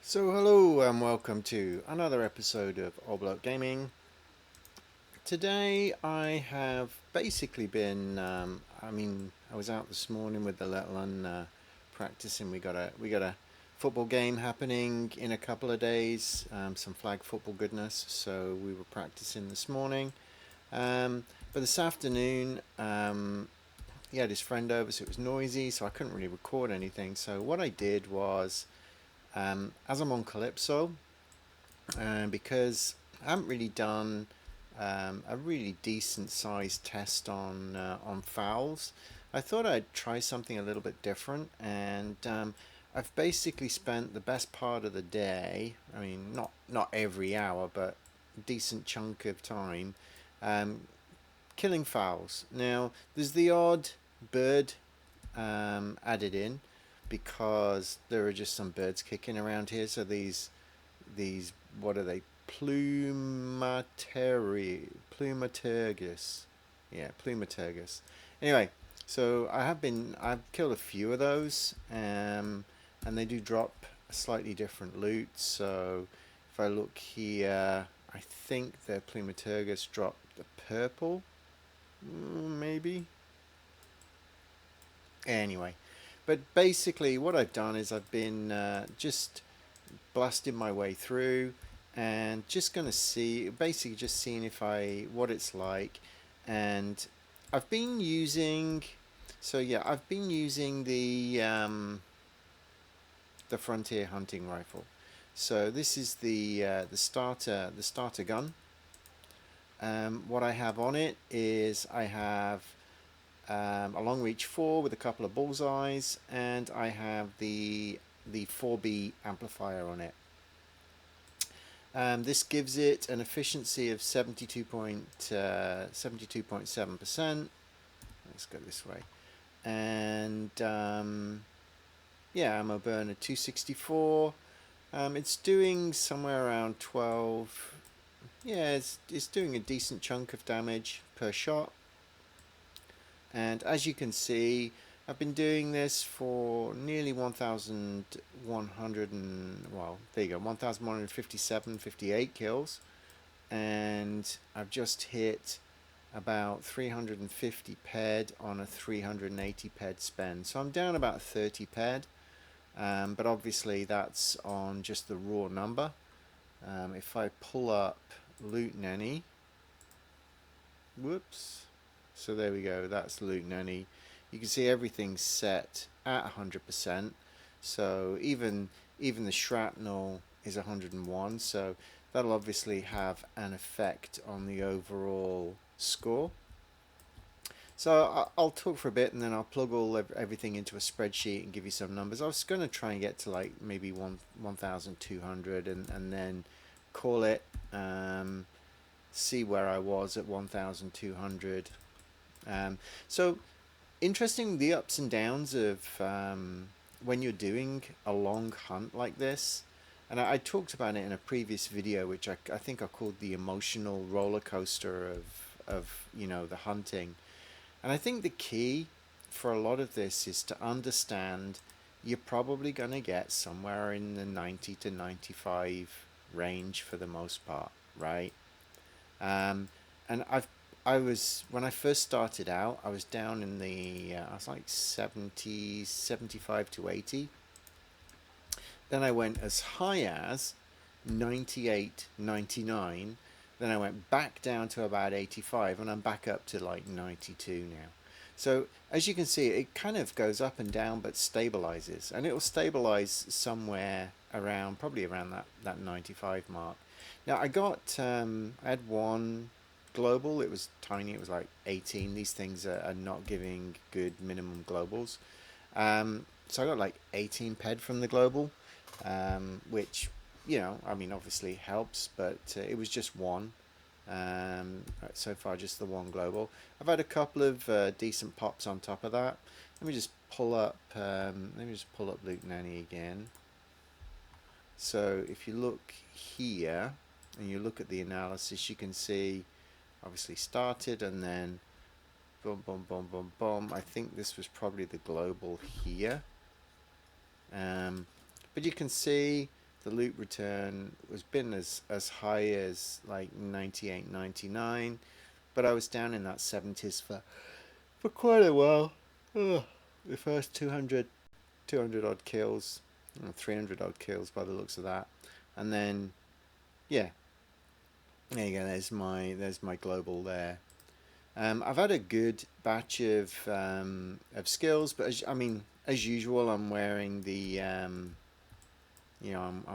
So hello and welcome to another episode of Oblot Gaming. Today I have basically been, I was out this morning with the little one practicing. We got a football game happening in a couple of days, some flag football goodness. So we were practicing this morning, but this afternoon he had his friend over, so it was noisy, so I couldn't really record anything. So what I did was, as I'm on Calypso, because I haven't really done a really decent sized test on fowls. I thought I'd try something a little bit different, and I've basically spent the best part of the day. I mean, not every hour, but a decent chunk of time um, killing fowls. Now, there's the odd bird added in because there are just some birds kicking around here. So these what are they? Plumatergus. Yeah, Plumatergus. Anyway, so I've killed a few of those, and they do drop a slightly different loot. So if I look here, I think the Plumatergus dropped the purple, maybe. Anyway, but basically what I've done is I've been just blasting my way through and just gonna see, basically just seeing if I what it's like. And I've been using, so yeah, I've been using the Frontier hunting rifle. So this is the starter gun. What I have on it is I have a long reach 4 with a couple of bullseyes, and I have the 4B amplifier on it. This gives it an efficiency of 72.7%. Let's go this way. And yeah, ammo burn at 264. It's doing somewhere around 12. Yeah, it's doing a decent chunk of damage per shot. And as you can see, I've been doing this for nearly 1,100 and, well, there you go, 1,157, 58 kills. And I've just hit about 350 ped on a 380 ped spend. So I'm down about 30 ped, but obviously that's on just the raw number. If I pull up Loot Nanny, whoops, so there we go, that's Loot Nanny. You can see everything's set at 100%. So even the shrapnel is 101. So that'll obviously have an effect on the overall score. So I'll talk for a bit and then I'll plug everything into a spreadsheet and give you some numbers. I was going to try and get to like maybe 1,200 and then call it. See where I was at 1,200. So interesting, the ups and downs of when you're doing a long hunt like this. And I talked about it in a previous video, which I think I called the emotional roller coaster of the hunting. And I think the key for a lot of this is to understand you're probably going to get somewhere in the 90 to 95 range for the most part, right? And I was, when I first started out, I was down in I was like 70, 75 to 80. Then I went as high as 98, 99. Then I went back down to about 85, and I'm back up to like 92 now. So as you can see, it kind of goes up and down, but stabilizes, and it will stabilize somewhere around, probably around that 95 mark. Now I had one global. It was tiny. It was like 18. These things are not giving good minimum globals. So I got like 18 ped from the global, which, I mean, obviously helps, but it was just one. So far, just the one global. I've had a couple of decent pops on top of that. Let me just pull up. Luke Nanny again. So if you look here and you look at the analysis, you can see obviously started and then boom, boom, boom, boom, boom. I think this was probably the global here. But you can see the loot return was been as high as like 98, 99, but I was down in that 70s for quite a while. Ugh. The first 200 odd kills, 300 odd kills by the looks of that, and then yeah, there you go. There's my global there. I've had a good batch of skills, but I mean, as usual, I'm wearing the I'm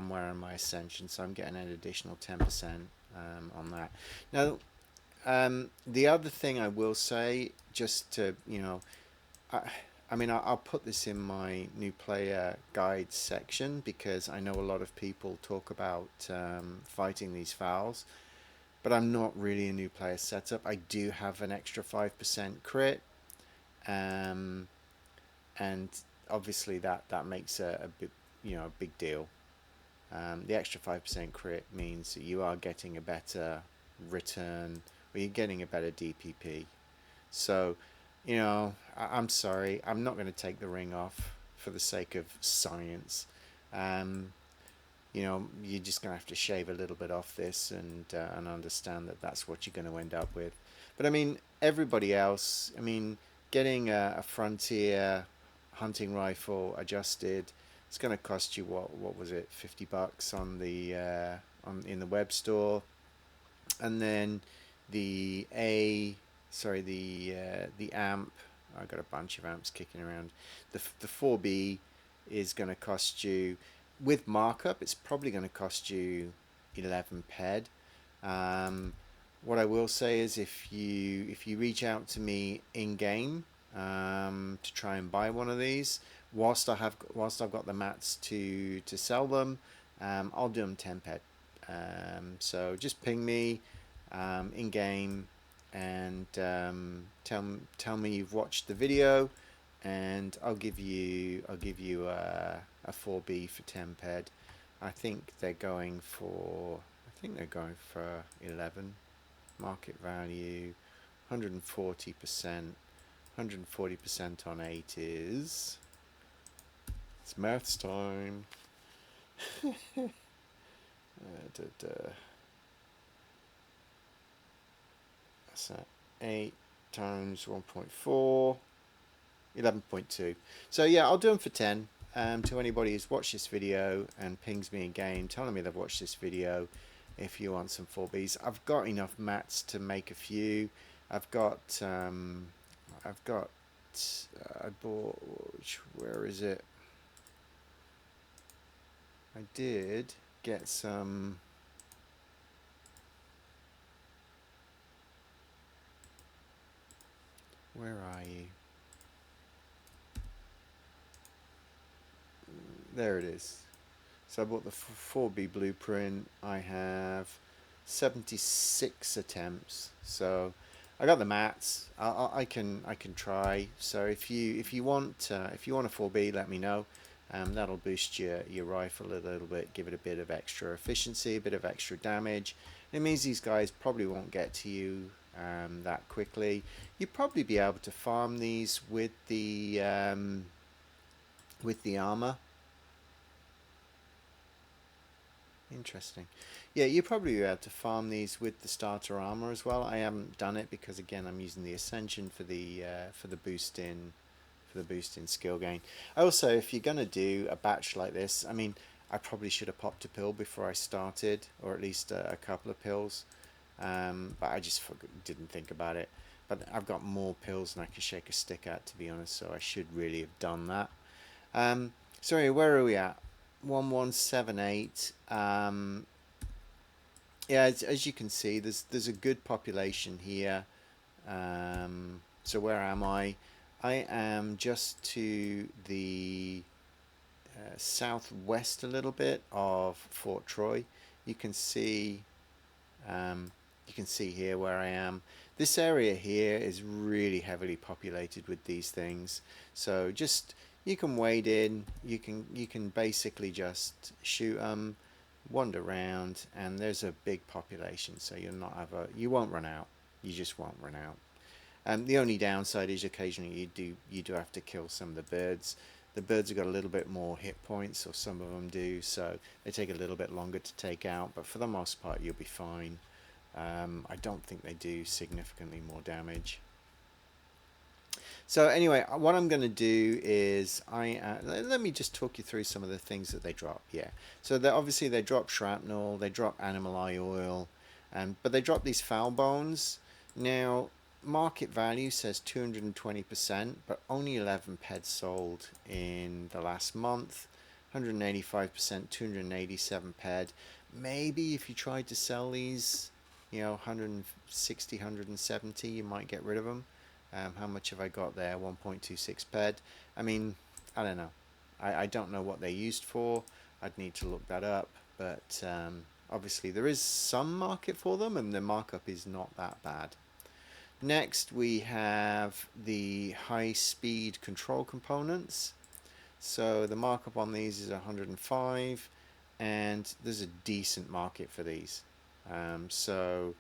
wearing my Ascension, so I'm getting an additional 10% on that. Now, the other thing I will say, just to I, I mean, I'll put this in my new player guide section because I know a lot of people talk about fighting these fowls, but I'm not really a new player setup. I do have an extra 5% crit, um, and obviously that makes a big a big deal. The extra 5% crit means that you are getting a better return, or you're getting a better DPP. So, I'm sorry, I'm not going to take the ring off for the sake of science. Um, you're just going to have to shave a little bit off this and understand that that's what you're going to end up with. But I mean, everybody else, I mean, getting a Frontier hunting rifle adjusted, it's going to cost you what was it, $50 on the on in the web store, and then the the amp. I've got a bunch of amps kicking around. The 4B is going to cost you, with markup, it's probably going to cost you 11 ped. What I will say is if you reach out to me in game to try and buy one of these, whilst I've got the mats to sell them, I'll do them 10 ped. So just ping me in game and tell me you've watched the video, and I'll give you a 4B for 10 ped. I think they're going for 11 market value, 140%. 140% on 8 is, it's maths time. That's 8 times 1.4, 11.2. So yeah, I'll do them for 10. To anybody who's watched this video and pings me in game telling me they've watched this video, if you want some 4Bs, I've got enough mats to make a few. I bought, where is it? I did get some. Where are you? There it is. So I bought the 4B blueprint. I have 76 attempts. So I got the mats. I can try. So if you want a 4B, let me know. That'll boost your rifle a little bit, give it a bit of extra efficiency, a bit of extra damage. It means these guys probably won't get to you that quickly. You'd probably be able to farm these with the armor. Interesting. Yeah, you probably be able to farm these with the starter armor as well. I haven't done it because again I'm using the Ascension for the boost in skill gain. Also, if you're gonna do a batch like this, I mean, I probably should have popped a pill before I started, or at least a couple of pills, but I just didn't think about it. But I've got more pills than I can shake a stick at, to be honest, so I should really have done that. Sorry, where are we at? 1178. Yeah, as you can see, there's a good population here. So where am I? I am just to the southwest a little bit of Fort Troy. You can see here where I am. This area here is really heavily populated with these things. So just, you can wade in, you can basically just shoot them, wander around, and there's a big population, so you won't run out. You just won't run out. The only downside is occasionally you do have to kill some of the birds. The birds have got a little bit more hit points, or some of them do, so they take a little bit longer to take out, but for the most part you'll be fine. I don't think they do significantly more damage. So anyway, what I'm going to do is let me just talk you through some of the things that they drop. Yeah, so obviously they drop shrapnel, they drop animal eye oil, but they drop these fowl bones. Now market value says 220%, but only 11 peds sold in the last month. 185%, 287 ped. Maybe if you tried to sell these, 160, 170, you might get rid of them. How much have I got there? 1.26 ped. I mean, I don't know. I don't know what they're used for. I'd need to look that up. But obviously there is some market for them, and the markup is not that bad. Next we have the high speed control components. So the markup on these is 105, and there's a decent market for these. So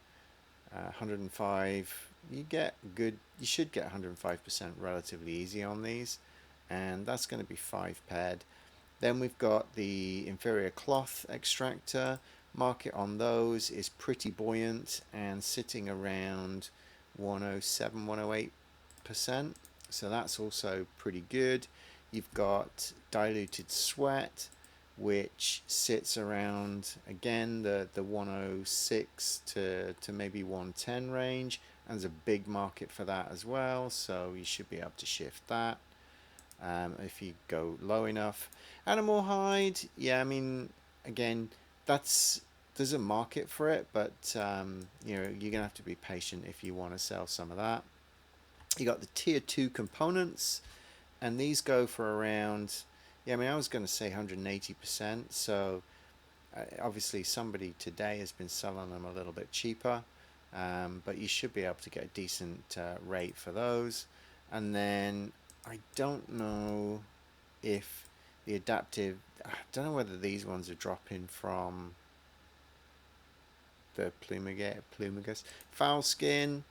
105, you should get 105% relatively easy on these, and that's going to be 5 ped. Then we've got the inferior cloth extractor. Market on those is pretty buoyant and sitting around 107, 108%. So that's also pretty good. You've got diluted sweat, which sits around, again, the 106 to maybe 110 range, and there's a big market for that as well, so you should be able to shift that if you go low enough. Animal hide, yeah, I mean, again, there's a market for it, but you're gonna have to be patient if you want to sell some of that. You got the tier 2 components, and these go for around, yeah, I mean, I was going to say 180%, so obviously somebody today has been selling them a little bit cheaper, but you should be able to get a decent rate for those. And then I don't know if the adaptive, I don't know whether these ones are dropping from the plumagus. Fowl skin,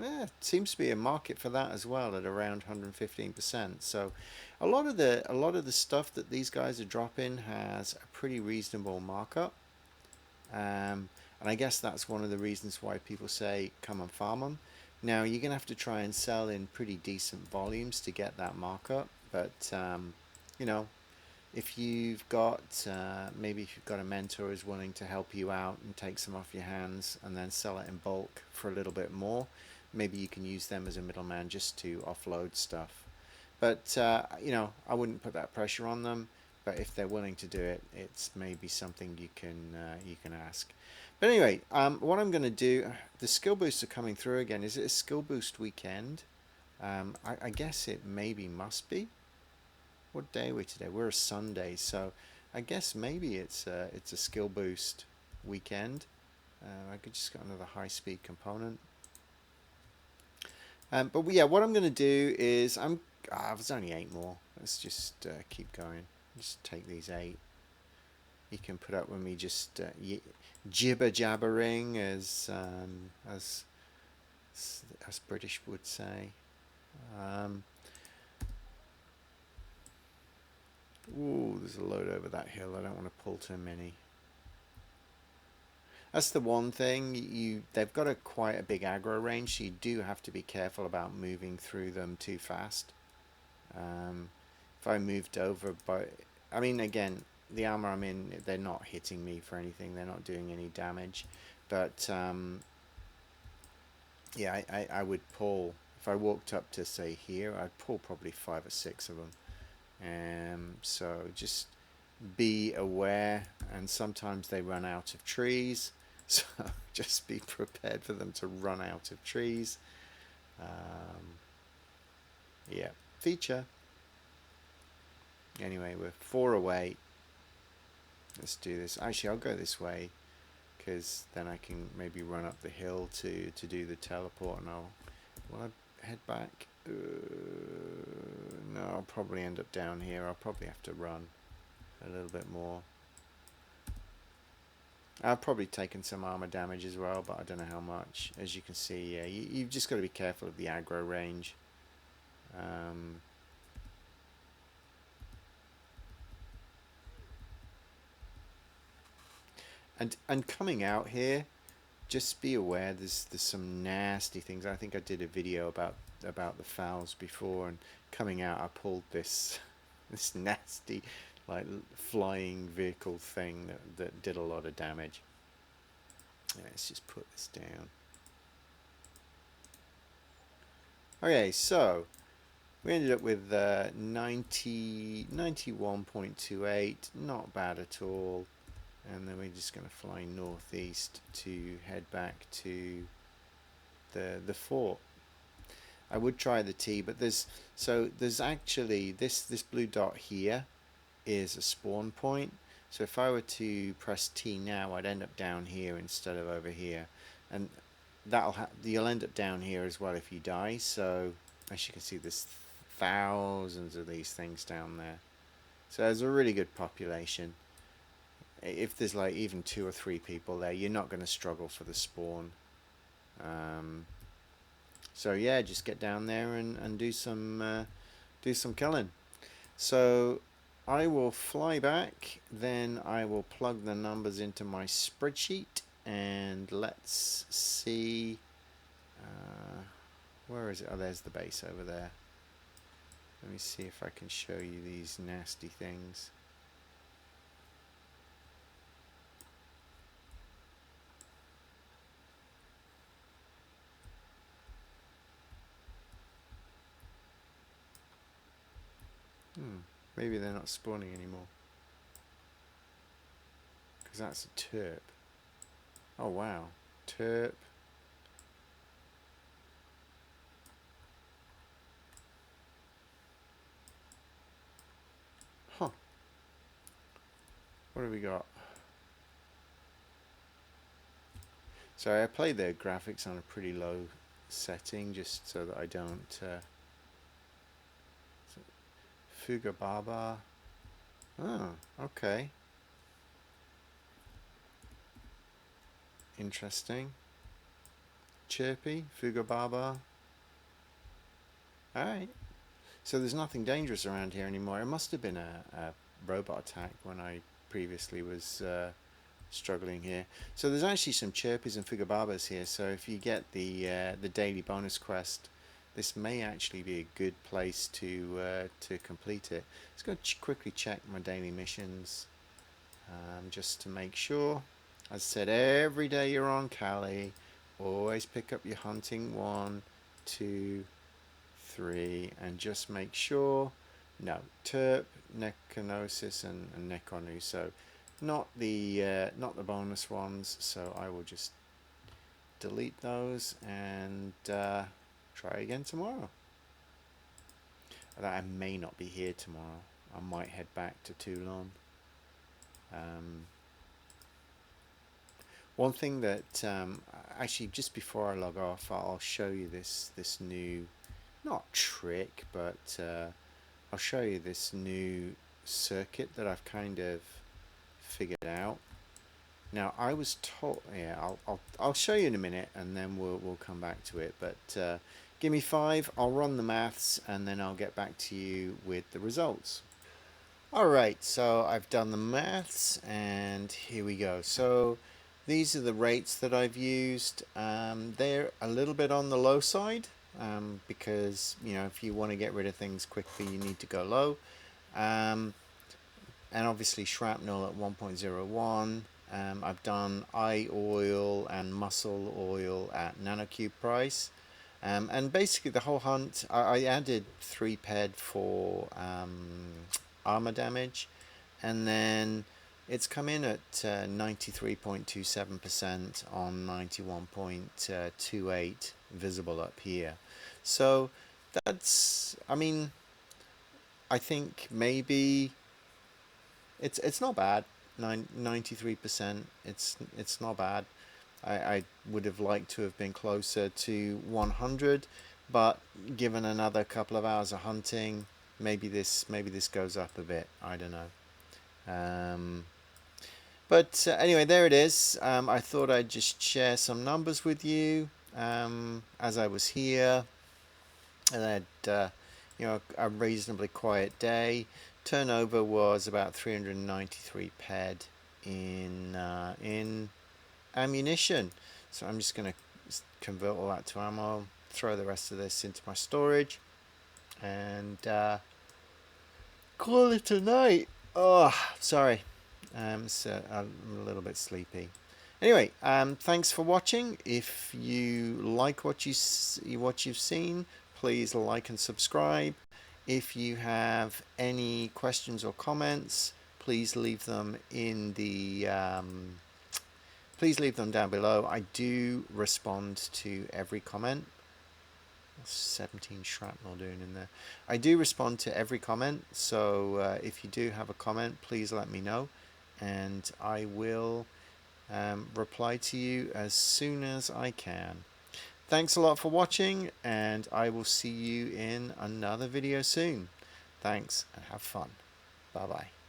yeah, it seems to be a market for that as well at around 115%. So a lot of the stuff that these guys are dropping has a pretty reasonable markup. And I guess that's one of the reasons why people say come and farm them. Now you're gonna have to try and sell in pretty decent volumes to get that markup, but you know, if you've got maybe if you've got a mentor who's willing to help you out and take some off your hands and then sell it in bulk for a little bit more, maybe you can use them as a middleman just to offload stuff. But I wouldn't put that pressure on them. But if they're willing to do it, it's maybe something you can ask. But anyway, what I'm going to do, the skill boosts are coming through again. Is it a skill boost weekend? I guess it maybe must be. What day are we today? We're a Sunday, so I guess maybe it's a skill boost weekend. I could just got another high speed component. But yeah, what I'm going to do is there's only 8 more. Let's just keep going. Just take these 8. You can put up with me just jibber jabbering, as British would say. Ooh, there's a load over that hill. I don't want to pull too many. That's the one thing. They've got quite a big aggro range, so you do have to be careful about moving through them too fast. If I moved over, I mean, again, the armor I'm in, they're not hitting me for anything. They're not doing any damage. But yeah, I would pull. If I walked up to say here, I'd pull probably 5 or 6 of them. So just be aware, and sometimes they run out of trees. So just be prepared for them to run out of trees. Yeah, feature. Anyway, we're 4 away. Let's do this. Actually, I'll go this way, because then I can maybe run up the hill to do the teleport, and will I head back? No, I'll probably end up down here. I'll probably have to run a little bit more. I've probably taken some armor damage as well, but I don't know how much. As you can see, yeah, you've just got to be careful of the aggro range. Um, and coming out here, just be aware there's some nasty things. I think I did a video about the fowls before, and coming out I pulled this this nasty like flying vehicle thing that did a lot of damage. Let's just put this down. Okay, so we ended up with 91.28, not bad at all. And then we're just going to fly northeast to head back to the fort. I would try the T, but there's actually this blue dot here is a spawn point. So if I were to press T now, I'd end up down here instead of over here, and you'll end up down here as well if you die. So as you can see, there's thousands of these things down there. So there's a really good population. If there's like even 2 or 3 people there, you're not going to struggle for the spawn. So yeah, just get down there and do some killing. So I will fly back, then I will plug the numbers into my spreadsheet, and let's see. Where is it? Oh, there's the base over there. Let me see if I can show you these nasty things. Maybe they're not spawning anymore. Because that's a terp. Oh wow. Terp. Huh. What have we got? So I played the graphics on a pretty low setting just so that I don't... Fuga Baba. Oh, okay. Interesting. Chirpy, Fuga Baba. Alright. So there's nothing dangerous around here anymore. It must have been a robot attack when I previously was struggling here. So there's actually some Chirpies and Fuga Babas here. So if you get the daily bonus quest, this may actually be a good place to complete it. Let's go quickly check my daily missions just to make sure. As I said, every day you're on Cali, always pick up your hunting 1, 2, 3, and just make sure. No, Terp, Necronosis, and Necronu. So not the bonus ones. So I will just delete those and try again tomorrow. I may not be here tomorrow. I might head back to Toulon. One thing that actually just before I log off, I'll show you this new, not trick, but I'll show you this new circuit that I've kind of figured out. Now I was told, yeah, I'll show you in a minute, and then we'll come back to it. But give me 5, I'll run the maths, and then I'll get back to you with the results. Alright, so I've done the maths, and here we go. So these are the rates that I've used. They're a little bit on the low side, because you know, if you want to get rid of things quickly, you need to go low. And obviously shrapnel at 1.01. I've done eye oil and muscle oil at nanocube price. And basically the whole hunt, I added 3 ped for armor damage, and then it's come in at 93.27% on 91.28 visible up here. So that's, I mean, I think maybe it's not bad. 93%. It's not bad. I would have liked to have been closer to 100, but given another couple of hours of hunting, maybe this goes up a bit. I don't know. But anyway, there it is. I thought I'd just share some numbers with you as I was here, and I'd a reasonably quiet day. Turnover was about 393 ped in ammunition. So I'm just going to convert all that to ammo, throw the rest of this into my storage, and call it a night. Oh, sorry. So I'm a little bit sleepy. Anyway, thanks for watching. If you like what you've seen, please like and subscribe. If you have any questions or comments, please leave them in the please leave them down below. I do respond to every comment. 17 shrapnel doing in there. I do respond to every comment, so if you do have a comment, please let me know, and I will reply to you as soon as I can. Thanks a lot for watching, and I will see you in another video soon. Thanks, and have fun. Bye bye.